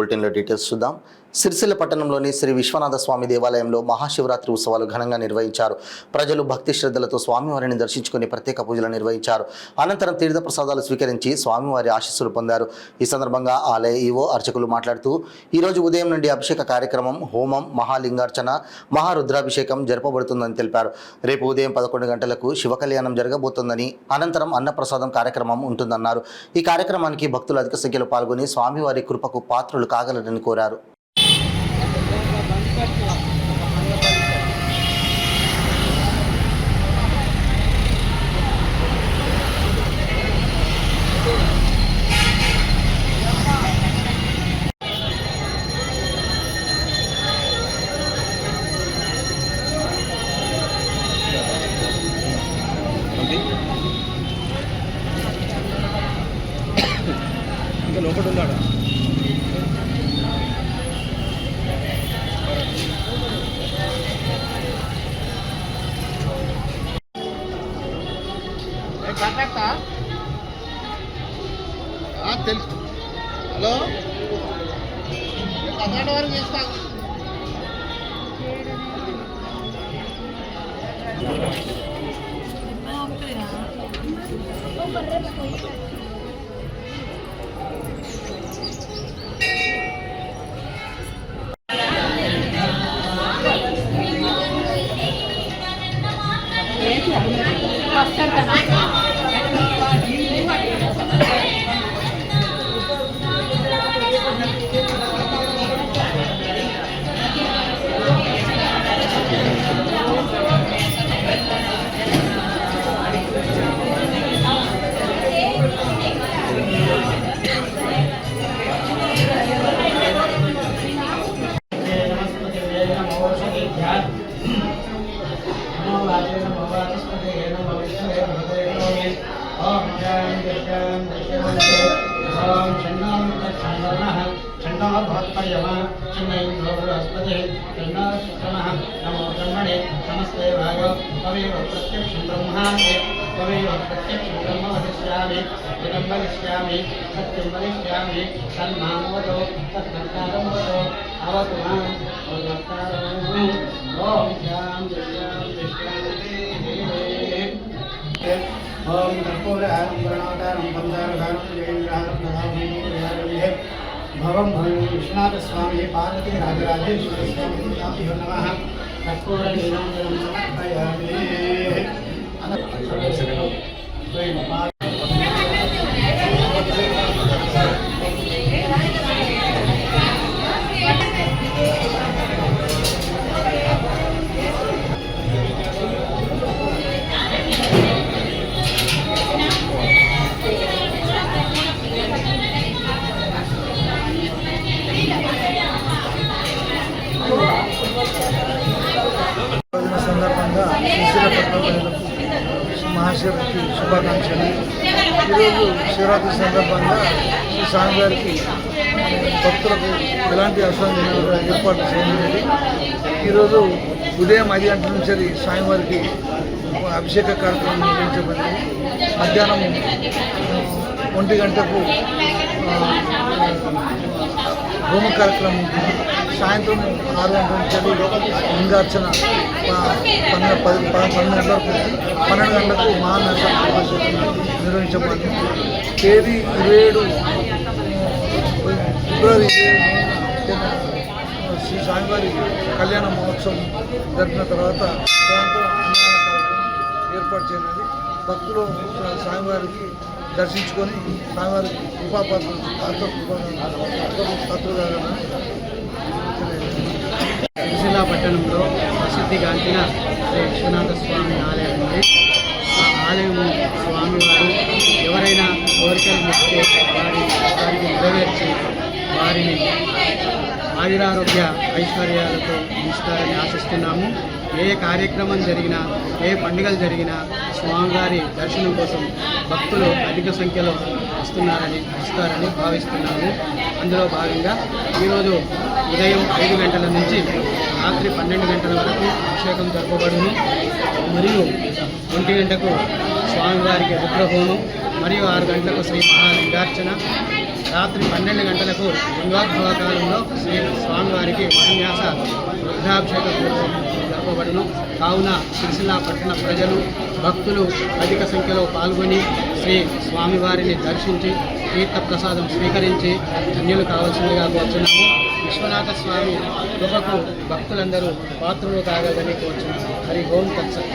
బులెటిన్లో డీటెయిల్స్ చూద్దాం. సిరిసిల్ల పట్టణంలోని శ్రీ విశ్వనాథ స్వామి దేవాలయంలో మహాశివరాత్రి ఉత్సవాలు ఘనంగా నిర్వహించారు. ప్రజలు భక్తి శ్రద్ధలతో స్వామివారిని దర్శించుకుని ప్రత్యేక పూజలు నిర్వహించారు. అనంతరం తీర్థప్రసాదాలు స్వీకరించి స్వామివారి ఆశీస్సులు పొందారు. ఈ సందర్భంగా ఆలయ ఈవో అర్చకులు మాట్లాడుతూ ఈరోజు ఉదయం నుండి అభిషేక కార్యక్రమం, హోమం, మహాలింగార్చన, మహారుద్రాభిషేకం జరపబడుతుందని తెలిపారు. రేపు ఉదయం 11 గంటలకు శివ కళ్యాణం జరగబోతోందని, అనంతరం అన్నప్రసాదం కార్యక్రమం ఉంటుందన్నారు. ఈ కార్యక్రమానికి భక్తులు అధిక సంఖ్యలో పాల్గొని స్వామివారి కృపకు పాత్రులు కాగలరని కోరారు. ఇంకా లోపల ఉన్నాడా? తెలుసు. హలో, కర్ణాటక వరకు చేస్తాను. नमो ब्रह्मणे नमस्ते वायो त्वमेव प्रत्यक्षं ब्रह्मास्मि त्वमेव प्रत्यक्षं ब्रह्म वदिष्यामि इदं वदिष्यामि सत्यं वदिष्यामि तन्मामवतो तत्कर्तारं वदो अवतु माम् ॐ शान्ति शान्ति शान्तिः ॐ कर्पूरहारं प्रणवतारं बन्धारहारं जयेन्द्रहारं ददामि भवं विश्वनाथस्वामी पार्वती राजराजेश्वर स्वामी नमः कर्पूरनीराजनं समर्पयामि। సందర్భంగా మహాశివరాత్రి శుభాకాంక్షలు. ఈరోజు శివరాత్రి సందర్భంగా శ్రీ స్వామివారికి భక్తులకు ఎలాంటి అసౌకర్యం ఏర్పాటు చేయలేదు. ఈరోజు ఉదయం 5 గంటల నుంచి స్వామివారికి అభిషేక కార్యక్రమం నిర్వహించబడింది. మధ్యాహ్నం 1 గంటకు హోమ కార్యక్రమం ఉంటుంది. సాయంత్రం 6 గంటల నుంచి లింగార్చన 12 గంటల వరకు 12 గంటలకు మహానశాభిషేకం నిర్వహించబడింది. తేదీ 27 ఫిబ్రవరి శ్రీ స్వామివారి కళ్యాణ మహోత్సవం జరిపిన తర్వాత సాయంత్రం అన్నదాన కార్యక్రమం ఏర్పాటు చేయనుంది. భక్తులు స్వామివారికి దర్శించుకొని స్వామివారికి కృపాపాత్రులు సిరిసిల్ల పట్టణంలో ప్రసిద్ధిగాంచిన శ్రీ విశ్వనాథ స్వామి ఆలయం ఉంది. ఆ ఆలయం స్వామివారు ఎవరైనా కోరికలు మొక్కితే వారికి నెరవేర్చి వారిని ఆయురారోగ్య ఐశ్వర్యాలతో ఉంచుతారని ఆశిస్తున్నాము. ఏ కార్యక్రమం జరిగినా, ఏ పండుగలు జరిగినా స్వామివారి దర్శనం కోసం భక్తులు అధిక సంఖ్యలో వస్తారని భావిస్తున్నాము. అందులో భాగంగా ఈరోజు ఉదయం 5 గంటల నుంచి రాత్రి 12 గంటల వరకు అభిషేకం జరపబడును. మరియు 1 గంటకు స్వామివారికి రుద్రహోమం మరియు 6 గంటలకు శ్రీ మహాలింగార్చన, రాత్రి 12 గంటలకు లింగోద్భవ కాలంలో శ్రీ స్వామివారికి మహాన్యాస రుద్రాభిషేక జరపబడును. కావున సిరిసిల్ల పట్టణ ప్రజలు భక్తులు అధిక సంఖ్యలో పాల్గొని శ్రీ స్వామివారిని దర్శించి తీర్థ ప్రసాదం స్వీకరించి ధన్యులు కావాల్సిందిగా కోరుచున్నాము. విశ్వనాథ స్వామి కృపకు భక్తులందరూ పాత్రలు కాగలని కోరుచున్నాము. హరి ఓం తత్సత్.